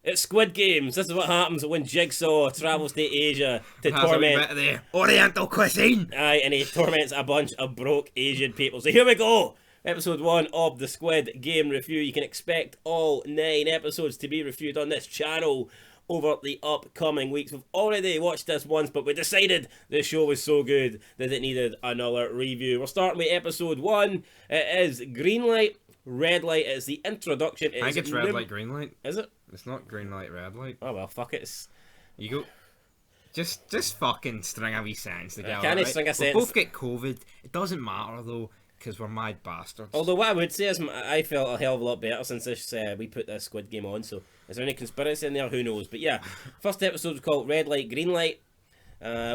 It's Squid Games. This is what happens when Jigsaw travels to Asia to Has a torment. bit of the Oriental cuisine. Aye, and he torments a bunch of broke Asian people. So here we go. Episode 1 of the Squid Game review. You can expect all 9 episodes to be reviewed on this channel over the upcoming weeks. We've already watched this once, but we decided the show was so good that it needed another review. We're starting with episode 1. It is green light, red light. It's the introduction. I think it's red light, green light. Is it? It's not green light, red light. Oh well, fuck it. You go. Just fucking string a wee sentence together. Can I right? string a We sentence? both get COVID. It doesn't matter though, because we're mad bastards. Although what I would say is I felt a hell of a lot better since this we put this Squid Game on. So is there any conspiracy in there? Who knows? But yeah, first episode was called Red Light, Green Light.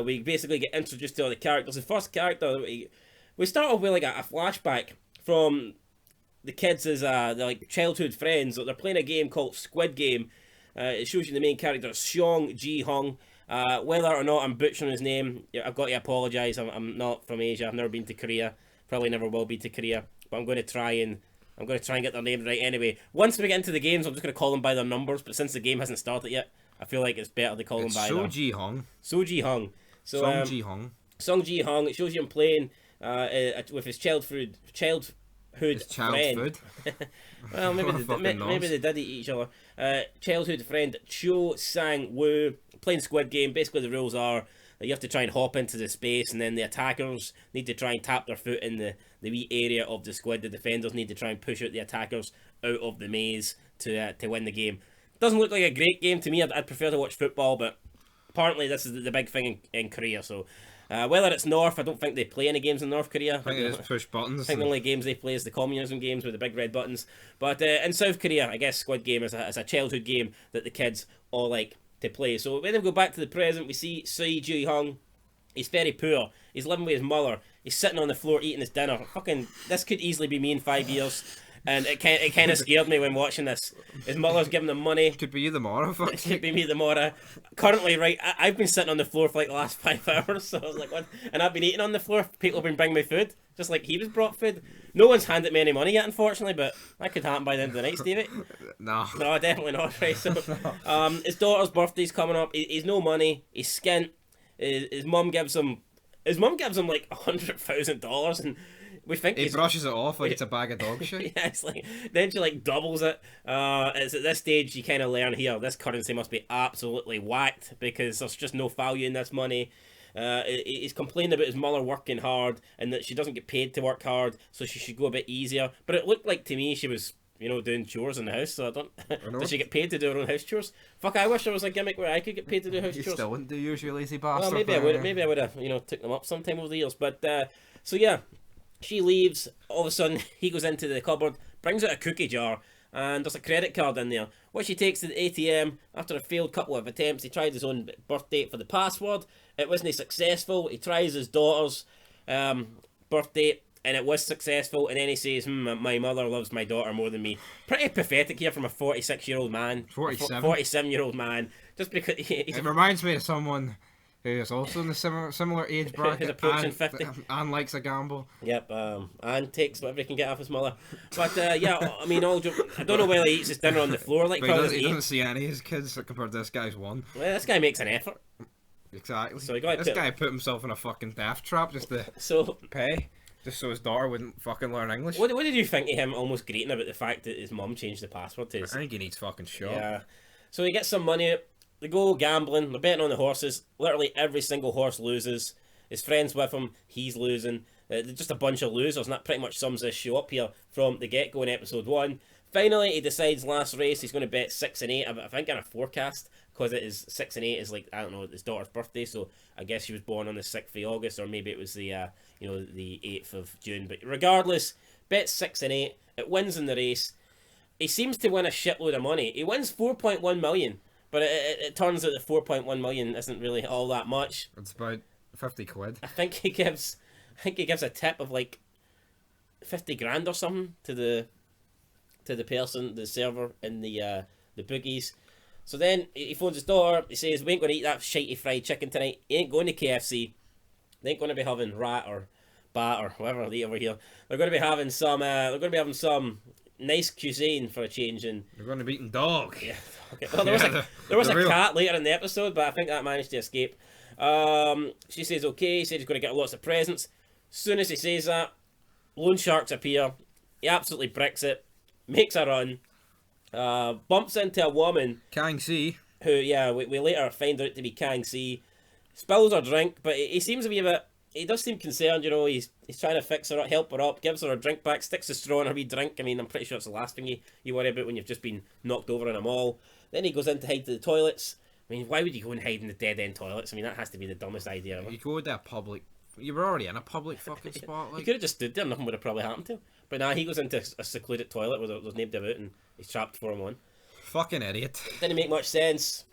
We basically get introduced to all the characters. The first character we start off with like a flashback from the kids as they're like childhood friends. They're playing a game called Squid Game. It shows you the main character, Gi-hun. Whether or not I'm butchering his name, I've got to apologise. I'm not from Asia. I've never been to Korea. Probably never will be to Korea. But I'm going to try and get their names right anyway. Once we get into the games, I'm just going to call them by their numbers. But since the game hasn't started yet, I feel like it's better to call them by their... Gi-hun. Gi-hun. So, Song Gi-hun. Song Gi-hun. It shows you him playing with his childhood friend. Food. Well, maybe they did eat each other. Childhood friend Cho Sang-woo playing Squid Game. Basically, the rules are that you have to try and hop into the space, and then the attackers need to try and tap their foot in the wee area of the squid. The defenders need to try and push out the attackers out of the maze to win the game. Doesn't look like a great game to me. I'd prefer to watch football, but apparently this is the big thing in Korea. So whether it's North, I don't think they play any games in North Korea. I think they just push buttons. I think the only games they play is the communism games with the big red buttons. But in South Korea, I guess Squid Game is a childhood game that the kids all like to play. So when we go back to the present, we see Gi-hun. He's very poor. He's living with his mother. He's sitting on the floor eating his dinner. Fucking, this could easily be me in 5 years. And it kind of scared me when watching this. His mother's giving him money. Could be you tomorrow. It could be me tomorrow. Currently, right, I've been sitting on the floor for like the last 5 hours. So I was like, what? And I've been eating on the floor. People have been bringing me food. Just like he was brought food. No one's handed me any money yet, unfortunately, but that could happen by the end of the night, Stevie. No, definitely not, right? So, his daughter's birthday's coming up. He's no money. He's skint. His mum gives him like $100,000, and we think he brushes it off like it's a bag of dog shit. Yeah, it's like then she like doubles it. It's at this stage you kind of learn here this currency must be absolutely whacked because there's just no value in this money. He's complaining about his mother working hard and that she doesn't get paid to work hard, so she should go a bit easier. But it looked like to me she was, doing chores in the house. So I don't. Does she get paid to do her own house chores? Fuck! I wish there was a gimmick where I could get paid to do house chores. You still wouldn't do yours, you lazy bastard. Well, maybe I would have, took them up sometime over the years. But so yeah, she leaves. All of a sudden, he goes into the cupboard, brings out a cookie jar, and there's a credit card in there. What she takes to the ATM after a failed couple of attempts. He tried his own birth date for the password. It wasn't successful. He tries his daughter's birth date, and it was successful. And then he says, my mother loves my daughter more than me. Pretty pathetic here from a 46-year-old man. 47-year-old man. Just because it reminds me of someone who is also in the similar age bracket. Who's approaching 50. And likes a gamble. Yep, and takes whatever he can get off his mother. But yeah, I mean, I don't know whether he eats his dinner on the floor like but he doesn't see any of his kids compared to this guy's one. Well, this guy makes an effort. Exactly. So this guy put himself in a fucking death trap just to pay. Just so his daughter wouldn't fucking learn English. What did you think of him almost greeting about the fact that his mum changed the password to his... I think he needs fucking shot. Yeah. So he gets some money. They go gambling. They're betting on the horses. Literally every single horse loses. His friend's with him. He's losing. They're just a bunch of losers, and that pretty much sums this show up here from the get-go in episode 1. Finally, he decides last race he's going to bet 6 and 8. I think in a forecast, because it is 6 and 8 is like, I don't know, his daughter's birthday, so I guess she was born on the 6th of August, or maybe it was the the 8th of June. But regardless, bet 6 and 8. It wins in the race. He seems to win a shitload of money. He wins 4.1 million, but it turns out that 4.1 million isn't really all that much. It's about 50 quid. I think he gives a tip of like 50 grand or something to the person, the server in the bookies. So then he phones his daughter. He says, "We ain't going to eat that shitey fried chicken tonight. He ain't going to KFC. They ain't going to be having rat or bat or whatever they eat over here. They're going to be having some. nice cuisine for a change. And you're going to be eating dog. Yeah. Okay. Well, there was a cat later in the episode, but I think that managed to escape. She says okay. He said he's going to get lots of presents. As soon as he says that, loan sharks appear. He absolutely bricks it. Makes a run. Bumps into a woman. Kang Si. Who, yeah, we later find out to be Kang Si. Spills her drink, but he seems to be a bit... He does seem concerned, you know. He's trying to fix her up, help her up, gives her a drink back, sticks a straw in her wee drink. I mean, I'm pretty sure it's the last thing you worry about when you've just been knocked over in a mall. Then he goes in to hide to the toilets. I mean, why would you go and hide in the dead-end toilets? I mean, that has to be the dumbest idea ever. You go to a public... You were already in a public fucking spot. Like. You could have just stood there, nothing would have probably happened to him. But nah, he goes into a secluded toilet where there's nobody about and he's trapped for him on. Fucking idiot. Didn't make much sense.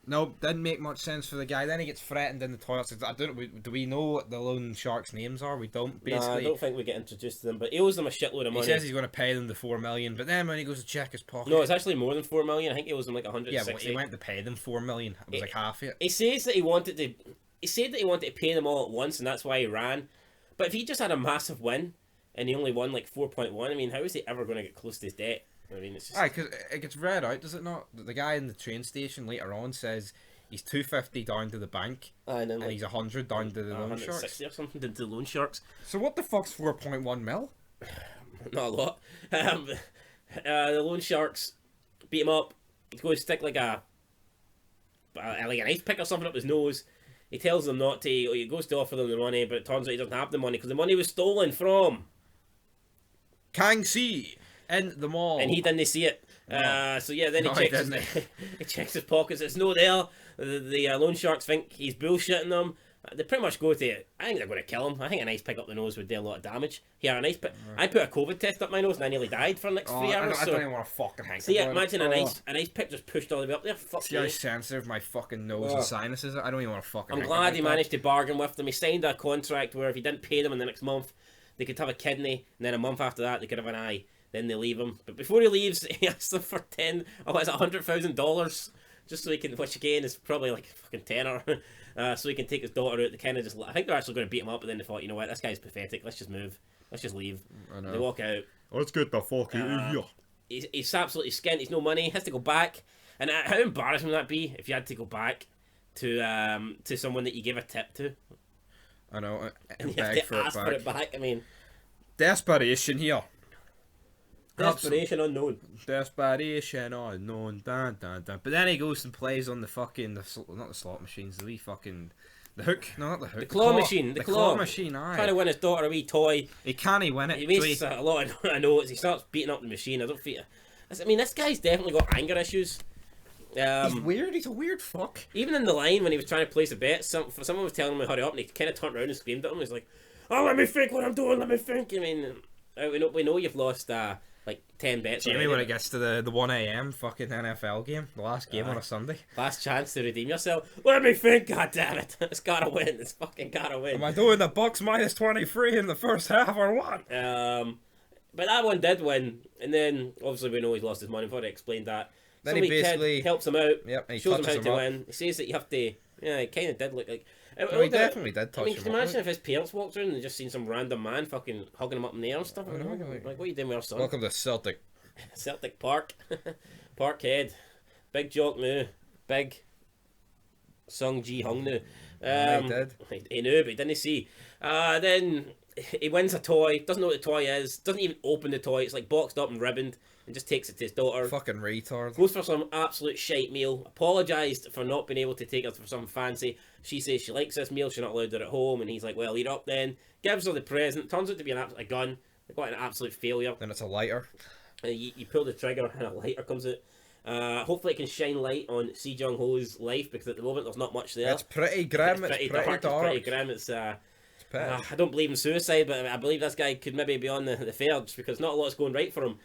No, didn't make much sense for the guy. Then he gets threatened in the toilets. Do we know what the loan sharks' names are? We don't, basically. Nah, I don't think we get introduced to them, but he owes them a shitload of money. He says he's going to pay them the $4 million, but then when he goes to check his pocket... No, it's actually more than $4 million. I think he owes them like 160. Yeah, but he went to pay them $4 million. It was like half it. He says that he wanted to... He said that he wanted to pay them all at once, and that's why he ran. But if he just had a massive win, and he only won like 4.1, I mean, how is he ever going to get close to his debt? I mean, it's just... Aye, because it gets read out, does it not? The guy in the train station later on says he's $250 down to the bank, and he's $100 down to the loan sharks. Or something to the loan sharks. So what the fuck's 4.1 mil? Not a lot. The loan sharks beat him up. He's going to stick like an ice pick or something up his nose. He tells them not to. He goes to offer them the money, but it turns out he doesn't have the money because the money was stolen from Kang Si in the mall, and he didn't see it. So yeah, then he checks his pockets. It's no there. The loan sharks think he's bullshitting them. They pretty much go to... I think they're going to kill him. I think an ice pick up the nose would do a lot of damage. Here, an ice pick... I put a COVID test up my nose and I nearly died for the next 3 hours. I don't even want to fucking hang. See, imagine an ice pick just pushed all the way up there. Fuck See how sensitive my fucking nose and sinuses are? I don't even want to fucking I'm glad he managed to bargain with them. He signed a contract where if he didn't pay them in the next month, they could have a kidney, and then a month after that, they could have an eye. Then they leave him. But before he leaves, he asks them for $100,000. Just so he can, which again is probably like a fucking tenner, so he can take his daughter out. They kind of just, I think they're actually going to beat him up, but then they thought, you know what, this guy's pathetic. Let's just move. Let's just leave. They walk out. Let's get the fuck out of here. He's absolutely skint. He's no money. He has to go back. And how embarrassing would that be if you had to go back to someone that you gave a tip to? I know. And you have to ask for it back. I mean, desperation here. Desperation unknown. Desperation unknown. Dun, dun, dun. But then he goes and plays on the fucking... not the slot machines, the wee fucking... The hook? No, not the hook. The claw machine. The claw machine, aye. Trying to win his daughter a wee toy. He can't win it. He wastes a lot of notes. He starts beating up the machine. I mean, this guy's definitely got anger issues. He's weird. He's a weird fuck. Even in the line when he was trying to place a bet, someone was telling him to hurry up, and he kind of turned around and screamed at him. He's like, "Oh, let me think what I'm doing. Let me think." I mean, we know you've lost like 10 bets. Jamie, when it gets to the 1 a.m. fucking NFL game, the last game on a Sunday. Last chance to redeem yourself. Let me think, goddammit. It's gotta win. It's fucking gotta win. Am I doing the Bucks minus 23 in the first half or what? But that one did win, and then obviously we know he's lost his money. I've already explained that. Then he basically kid helps him out. Yep, he shows him how to up. win. He says that you have to. Yeah, it kind of did look like. No, he definitely did touch him. I mean, can you imagine if his parents walked around and just seen some random man fucking hugging him up in the air and stuff? Like, what are you doing with our son? Welcome to Celtic. Celtic Park. Parkhead. Big Jock now. Big Sung Gi-hun now. He did. He knew, but he didn't see. Then he wins a toy, doesn't know what the toy is, doesn't even open the toy. It's like boxed up and ribboned, and just takes it to his daughter. Fucking retard. Goes for some absolute shite meal. Apologised for not being able to take her for some fancy. She says she likes this meal, she's not allowed her at home, and he's like, well, eat up then. Gives her the present. Turns out to be a gun. They got an absolute failure. Then it's a lighter. You pull the trigger and a lighter comes out. Hopefully it can shine light on Si Jung-ho's life, because at the moment there's not much there. It's pretty grim. It's pretty dark. It's pretty grim. It's I don't believe in suicide, but I believe this guy could maybe be on the verge, because not a lot's going right for him.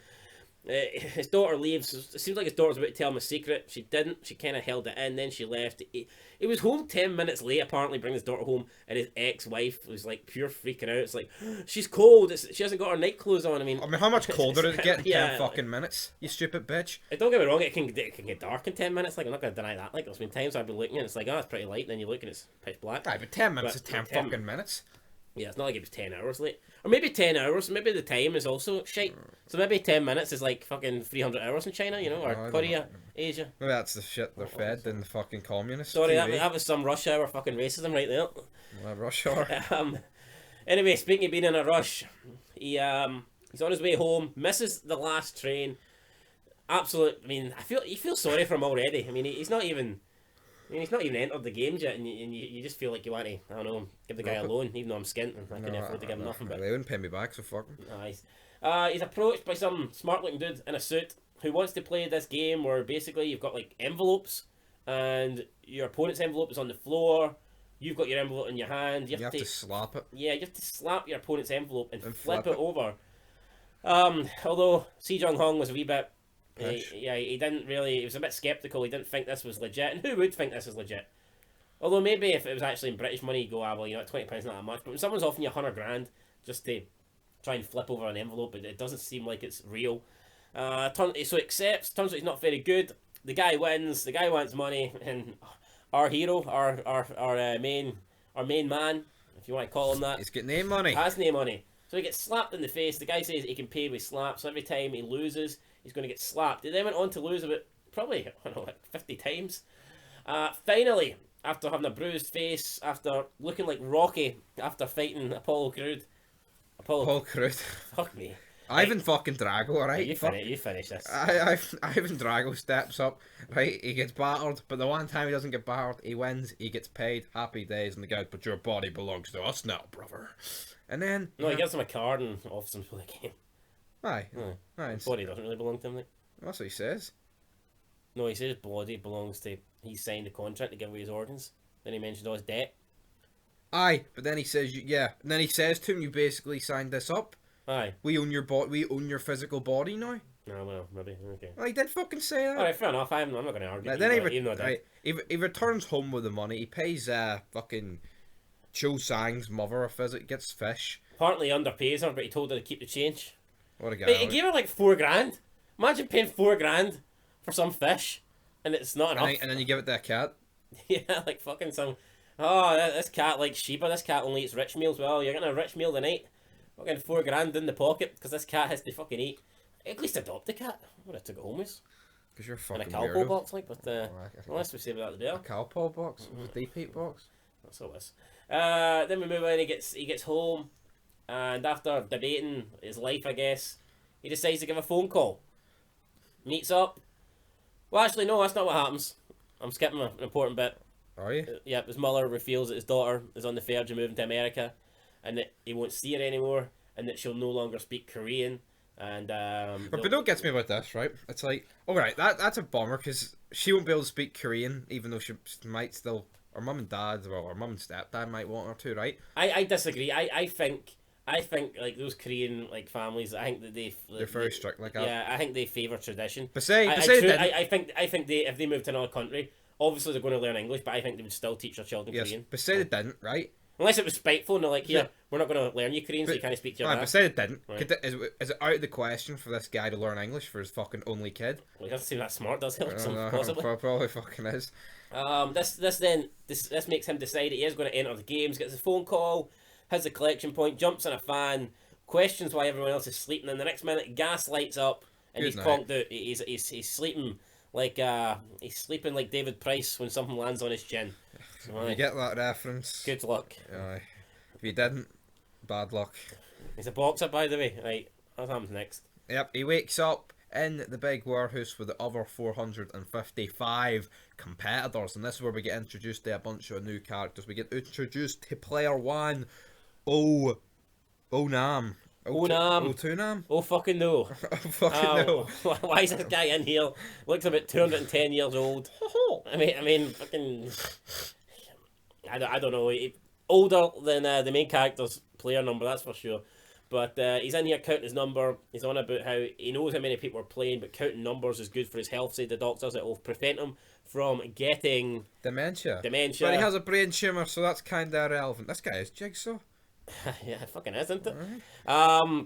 His daughter leaves. It seems like his daughter's about to tell him a secret. She didn't. She kind of held it in. Then she left. He was home 10 minutes late, apparently, bringing his daughter home, and his ex-wife was like pure freaking out. It's like, she's cold. She hasn't got her night clothes on. I mean, how much colder did it get in 10 fucking minutes? You stupid bitch. Don't get me wrong. It can get dark in 10 minutes. Like, I'm not going to deny that. Like, there's been times I've been looking and it's like, oh, it's pretty light. And then you look and it's pitch black. Aye, but 10 minutes is 10 fucking minutes. Yeah, it's not like it was 10 hours late. Or maybe 10 hours, maybe the time is also shite. So maybe 10 minutes is like fucking 300 hours in China, you know, or Korea, Asia. Maybe that's the shit they're fed in the fucking communist Sorry, TV. that was some rush hour fucking racism right there. Rush hour. Anyway, speaking of being in a rush, he's on his way home, misses the last train. Absolute. I mean, you feel sorry for him already. I mean, he's not even entered the games yet, and you just feel like you want to, I don't know, give the guy a loan, even though I'm skint and I couldn't afford to give him nothing. But they wouldn't pay me back, so fuck him. Nice. He's approached by some smart-looking dude in a suit who wants to play this game where basically you've got like envelopes, and your opponent's envelope is on the floor. You've got your envelope in your hand. You have to slap it. Yeah, you have to slap your opponent's envelope and flip it over. Although Si Jung-hong was a wee bit. He didn't really. He was a bit skeptical. He didn't think this was legit, and who would think this is legit? Although maybe if it was actually in British money, you go, well, £20 not that much. But when someone's offering you $100 just to try and flip over an envelope, it doesn't seem like it's real. So he accepts. Turns out he's not very good. The guy wins. The guy wants money, and our hero, our main man, if you want to call him that, he's getting name money. Has name money. So he gets slapped in the face. The guy says he can pay with slaps. So every time he loses, he's going to get slapped. He then went on to lose about probably, I don't know, like 50 times. Finally, after having a bruised face, after looking like Rocky, after fighting Apollo Creed. Fuck me. Ivan fucking Drago, alright? You finish this. Ivan Drago steps up, right? He gets battered, but the one time he doesn't get battered, he wins, he gets paid, happy days, and the guy, but your body belongs to us now, brother. And then... No, he gives him a card and offers him to play the game. Aye. His body doesn't really belong to him, like. That's what he says. No, he says his body belongs to... He signed a contract to give away his organs. Then he mentioned all his debt. Aye, but then he says, and then he says to him, you basically signed this up. Aye. We own your physical body now. No, well, maybe, okay. Well, he did fucking say that. Alright, fair enough, I'm not going to argue. Then he returns home with the money, he pays fucking Cho Sang's mother a visit, gets fish. Partly underpays her, but he told her to keep the change. What a guy. But he gave her like $4,000. Imagine paying $4,000 for some fish, and it's not enough. And then you give it to a cat. Yeah, like fucking some... Oh, this cat likes Sheba, this cat only eats rich meals. Well, you're getting a rich meal tonight. Fucking $4,000 in the pocket, because this cat has to fucking eat. At least adopt a cat. I would have took it home with. Because you're fucking in a Calpol box, like, but unless we save that the better. A Calpol box? A deep heat box? That's all this. Then we move on, he gets home, and after debating his life, I guess, he decides to give a phone call. Meets up. Well, actually, no, that's not what happens. I'm skipping an important bit. Are you? Yep, his mother reveals that his daughter is on the verge of moving to America, and that he won't see her anymore, and that she'll no longer speak Korean. And but what gets me about this, right? It's like, alright, that's a bummer, because she won't be able to speak Korean, even though she might still. Her mum and dad, well, her mum and stepdad might want her to, right? I disagree. I think like those Korean like families, I think that they're very strict like that. Yeah, I think they favour tradition. I think they if they moved to another country, obviously they're going to learn English, but I think they would still teach their children Korean. But say they didn't, right? Unless it was spiteful and they're like, here, we're not going to learn you Korean, so you can't speak to your dad. But say they didn't. Right. Is it out of the question for this guy to learn English for his fucking only kid? Well, he doesn't seem that smart, does he? Possibly. Probably fucking is. This makes him decide that he is going to enter the games, gets a phone call, has a collection point, jumps in a fan, questions why everyone else is sleeping, and the next minute gas lights up and he's conked out. He's sleeping like David Price when something lands on his chin. You get that reference. Good luck. Aye. If you didn't, bad luck. He's a boxer, by the way. Right, what happens next? Yep, he wakes up in the big warehouse with the other 455 competitors, and this is where we get introduced to a bunch of new characters. We get introduced to player 1, Onam. Onam? Oh fucking no. No. Why is this guy in here? Looks about 210 years old. I mean, fucking... I don't know. Older than the main character's player number, that's for sure. But he's in here counting his number. He's on about how he knows how many people are playing, but counting numbers is good for his health, say the doctors. It will prevent him from getting... Dementia. But he has a brain tumour, so that's kind of irrelevant. This guy is Jigsaw. Yeah, it fucking is, isn't it? Right.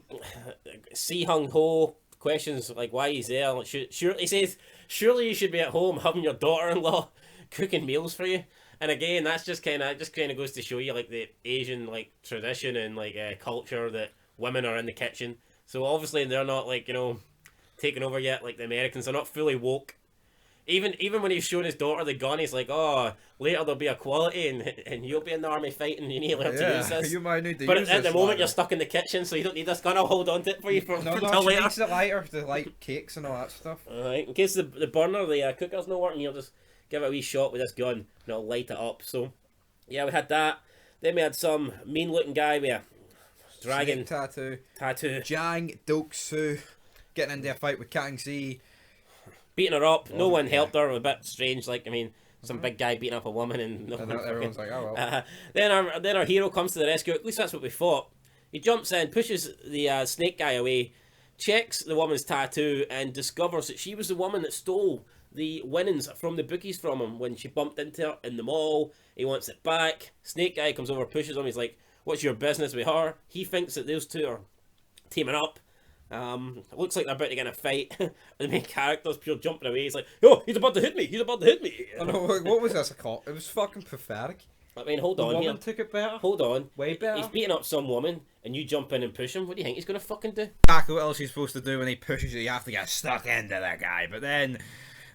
Si Hung Ho questions like why he's there. Like, he says, surely you should be at home having your daughter-in-law cooking meals for you. And again, that's just kind of goes to show you like the Asian like tradition and like culture that women are in the kitchen. So obviously they're not like taken over yet like the Americans. They're not fully woke. Even when he's showing his daughter the gun, he's like, "Oh, later there'll be equality, and you'll be in the army fighting, and you need to learn to use this." You might need to but use at this the moment, later. you're stuck in the kitchen, so you don't need this gun. I'll hold on to it for you for No, until she later. makes it lighter to light cakes and all that stuff. Alright, in case the burner, the cooker's not working, you'll just give it a wee shot with this gun, and it'll light it up. So, yeah, we had that. Then we had some mean-looking guy with a dragon Snake tattoo. Jang Dok-soo getting into a fight with Kang Z. Beating her up. No one yeah. helped her. A bit strange. Like, I mean, some big guy beating up a woman and no And one everyone's fucking- like, oh well. Then our hero comes to the rescue. At least that's what we thought. He jumps in, pushes the snake guy away, checks the woman's tattoo, and discovers that she was the woman that stole the winnings from the bookies from him when she bumped into her in the mall. He wants it back. Snake guy comes over, pushes him. He's like, "What's your business with her?" He thinks that those two are teaming up. Looks like they're about to get in a fight. The main character's pure jumping away. He's like, "Oh, he's about to hit me! He's about to hit me!" I know, what was this called? It was fucking pathetic. I mean, hold The on woman here. took it better. Hold on. Way better. He's beating up some woman, and you jump in and push him. What do you think he's gonna fucking do? Exactly what else he's supposed to do when he pushes you. You have to get stuck into that guy. But then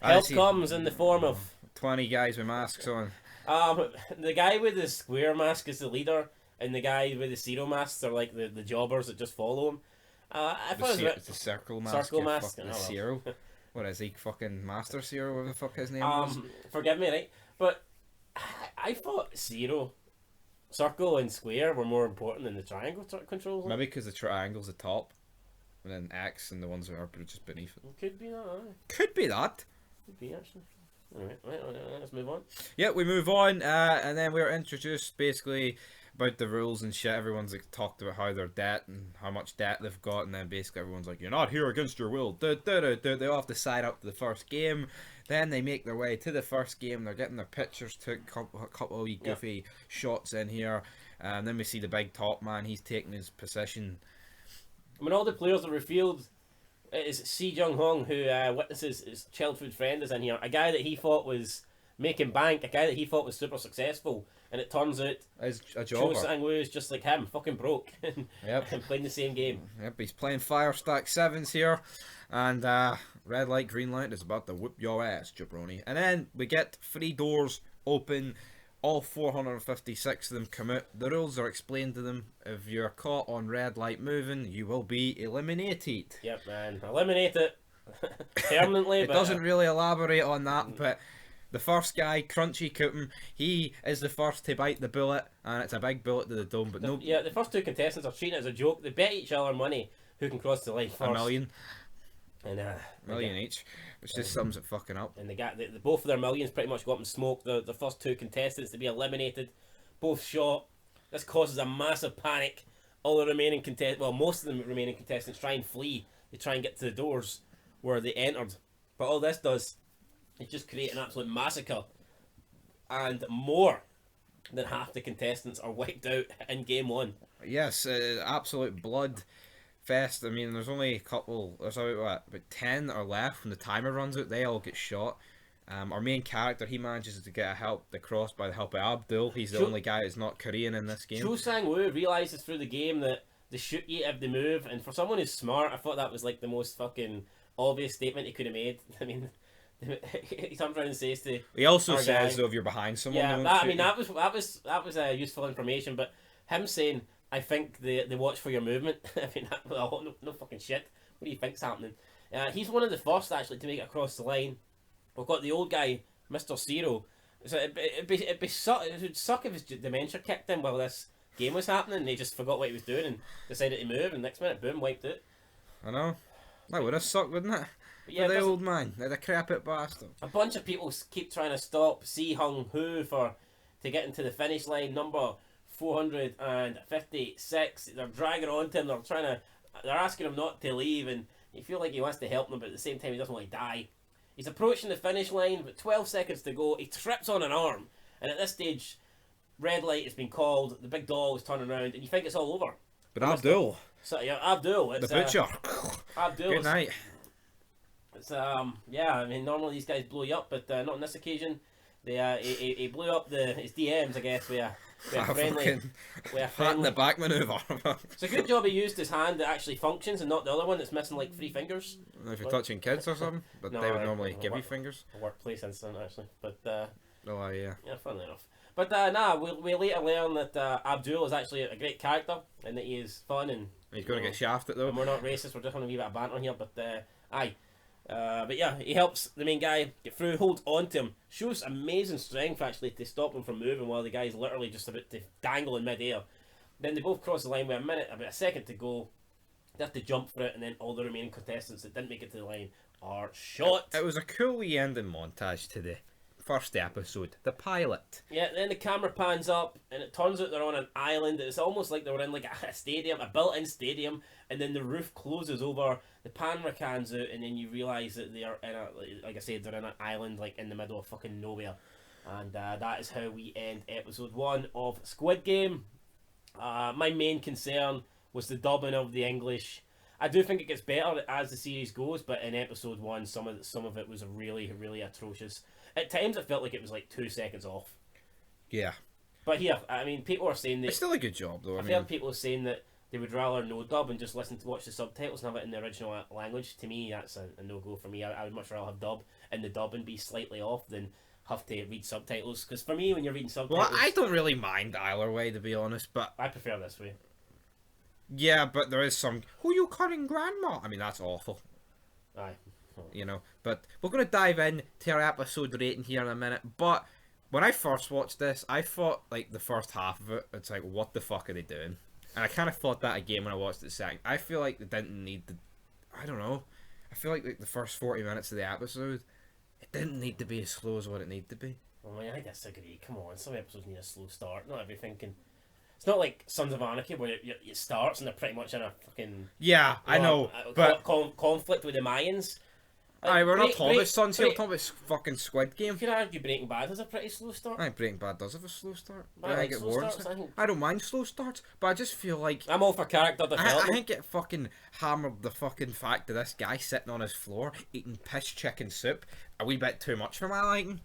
Help comes in the form of 20 guys with masks on. the guy with the square mask is the leader, and the guy with the zero masks are like the jobbers that just follow him. I thought it was a bit- The circle mask. Circle you mask, fucking oh, well. Zero. What is he? Fucking Master Zero? Whatever the fuck his name was. forgive me, right? But I thought zero, circle, and square were more important than the triangle controls. Maybe because the triangle's the top, and then X and the ones that are just beneath it. Could be that. Could be that. Could be actually. Alright, let's move on. Yeah, we move on, and then we're introduced basically about the rules and shit. Everyone's like, talked about how their debt and how much debt they've got, and then basically everyone's like, "You're not here against your will." They all have to sign up to the first game. Then they make their way to the first game. They're getting their pictures took, a couple of wee goofy shots in here, and then we see the big top man. He's taking his position. When all the players are revealed, it is Si Jung-hong who witnesses his childhood friend is in here. A guy that he thought was making bank, a guy that he thought was super successful, and it turns out As a Cho jobber. Sang-woo is just like him, fucking broke, Yep. and playing the same game. Yep, he's playing Fire Stack 7s here. And red light, green light is about to whip your ass, jabroni. And then we get 3 doors open. All 456 of them come out. The rules are explained to them. If you're caught on red light moving, you will be eliminated. Yep, man. Eliminate it permanently. It but, doesn't really elaborate on that, but the first guy, Crunchy Coopen, he is the first to bite the bullet, and it's a big bullet to the dome, but no, Yeah, the first two contestants are treating it as a joke. They bet each other money who can cross the line first. a million. And, Million each, which just sums it fucking up. And both of their millions pretty much go up in smoke. The first two contestants to be eliminated, both shot. This causes a massive panic. All the remaining most of the remaining contestants try and flee. They try and get to the doors where they entered. But all this does is just create an absolute massacre. And more than half the contestants are wiped out in game 1. Yes, absolute blood fest. I mean, there's only a couple. There's about 10 are left. When the timer runs out, they all get shot. Our main character, he manages to get across by the help of Abdul. He's the only guy that's not Korean in this game. Cho Sang-woo realises through the game that they shoot you if they move, and for someone who's smart, I thought that was like the most fucking obvious statement he could have made. I mean, he turns around and says to He also our says, guy- though, if you're behind someone, yeah, they won't that, I shoot mean you. that was useful information, but him saying, "I think they watch for your movement." I mean, no fucking shit. What do you think's happening? He's one of the first actually to make it across the line. We've got the old guy, Mr. Zero. So it would suck if his dementia kicked in while this game was happening and he just forgot what he was doing and decided to move, and next minute, boom, wiped out. I know. That would have sucked, wouldn't it? But yeah, For the there's old man, the decrepit bastard. a bunch of people keep trying to stop Si-Jung-hoo to get into the finish line, number 456. They're dragging on to him. They're asking him not to leave, and you feel like he wants to help them, but at the same time he doesn't want to die. He's approaching the finish line, but 12 seconds to go. He trips on an arm, and at this stage, red light has been called. The big doll is turning around, and you think it's all over. But Abdul, So yeah, Abdul, the it's butcher. Abdul. Good night. It's yeah, I mean normally these guys blow you up, but not on this occasion. He blew up his DMs, I guess, with a friendly, pat in the back manoeuvre. It's a good job he used his hand that actually functions and not the other one that's missing like 3 fingers. If you're touching kids or something, but No, they would normally give you fingers. A workplace incident actually, but Oh yeah. yeah, funnily enough. But we later learn that Abdul is actually a great character and that he is fun and He's going to get shafted though. and we're not racist. We're just having a wee bit of banter here, but but yeah, he helps the main guy get through, holds on to him, shows amazing strength actually to stop him from moving while the guy's literally just about to dangle in mid-air. Then they both cross the line with about a second to go. They have to jump for it, and then all the remaining contestants that didn't make it to the line are shot. It was a cool wee ending montage to the first episode, the pilot. Yeah, then the camera pans up, and it turns out they're on an island. It's almost like they were in like a stadium, a built-in stadium, and then the roof closes over. The camera cans out, and then you realise that they are in like I said, they're in an island like in the middle of fucking nowhere. And that is how we end episode 1 of Squid Game. My main concern was the dubbing of the English. I do think it gets better as the series goes, but in episode 1, some of it was really, really atrocious. At times, it felt like it was like 2 seconds off. Yeah. But here, I mean, people are saying that It's still a good job though. I've heard people saying that they would rather no dub and just watch the subtitles and have it in the original language. To me, that's a no-go for me. I would much rather have dub and the dub and be slightly off than have to read subtitles. Because for me, when you're reading subtitles... Well, I don't really mind either way, to be honest, but... I prefer this way. Yeah, but there is some... Who you calling grandma? I mean, that's awful. Aye. You know, but we're going to dive in to our episode rating here in a minute, but when I first watched this, I thought, like, the first half of it, it's like, what the fuck are they doing? And I kind of thought that again when I watched it second. I feel like they didn't need the... I don't know. I feel like the first 40 minutes of the episode, it didn't need to be as slow as what it needed to be. Well, I disagree. Come on, some episodes need a slow start. Not everything can... It's not like Sons of Anarchy where it starts and they're pretty much in a fucking... Yeah, I know, but... conflict with the Mayans. Aye, we're not talking about Sons here, we're talking about fucking Squid Game. You could argue Breaking Bad has a pretty slow start. Aye, Breaking Bad does have a slow start. I like slow warrants starts, it. I don't mind slow starts, but I just feel like... I'm all for character development. I think it fucking hammered the fucking fact of this guy sitting on his floor eating piss chicken soup a wee bit too much for my liking.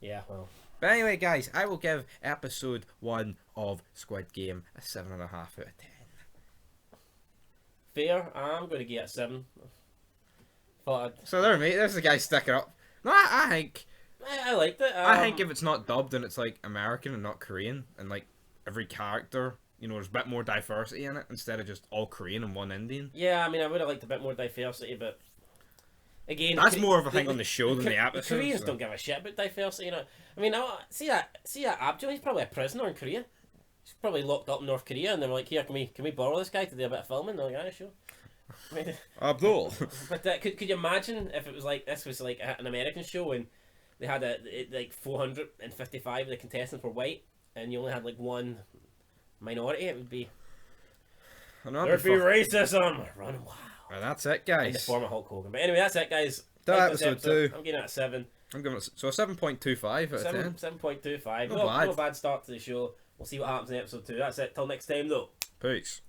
Yeah, well... But anyway, guys, I will give episode 1 of Squid Game a 7.5 out of 10. Fair. I'm going to give it a 7. So there, mate. There's the guy sticking up. No, I think... I liked it. I think if it's not dubbed and it's like American and not Korean, and like every character, you know, there's a bit more diversity in it instead of just all Korean and one Indian. Yeah, I mean, I would have liked a bit more diversity, but again, that's more of a thing on the show than the episode. The Koreans don't give a shit about diversity, you know. I mean, see that Abdul, he's probably a prisoner in Korea. He's probably locked up in North Korea, and they're like, "Here, can we borrow this guy to do a bit of filming?" They're like, "Yeah, sure." I mean, Abdul. But could you imagine if it was like this was like an American show and they had like 455 of the contestants were white and you only had like one minority? It would be there'd be racism. Run wild. And that's it, guys. In the form of Hulk Hogan. But anyway, that's it, guys. That episode 2. I'm giving it a 7. I'm giving it a 7.25 out of 10. 7.25. Not bad. No bad start to the show. We'll see what happens in episode 2. That's it. Till next time, though. Peace.